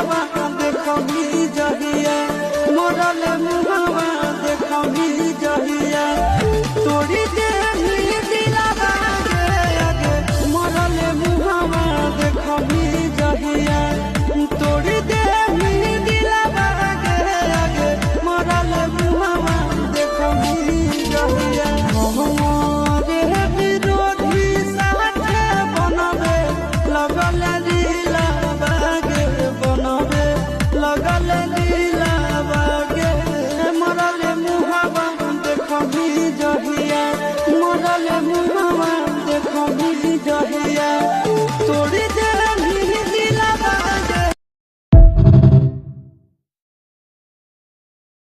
मुहावा देखबी जहिया मरल मुहावा देखबी जहिया तोड़ी देही दिलवा गे आगे मरल मुहावा देखबी जहिया तोड़ी देही दिलवा गे आगे मरल मुहावा देखबी जहिया हमारे विरोधी साथे बनबे लगल दिलवा गे बनबे लगल दिलवा गे मरल मुहावा देखबी जहिया मरल मुहावा देखबी जहिया तोड़ी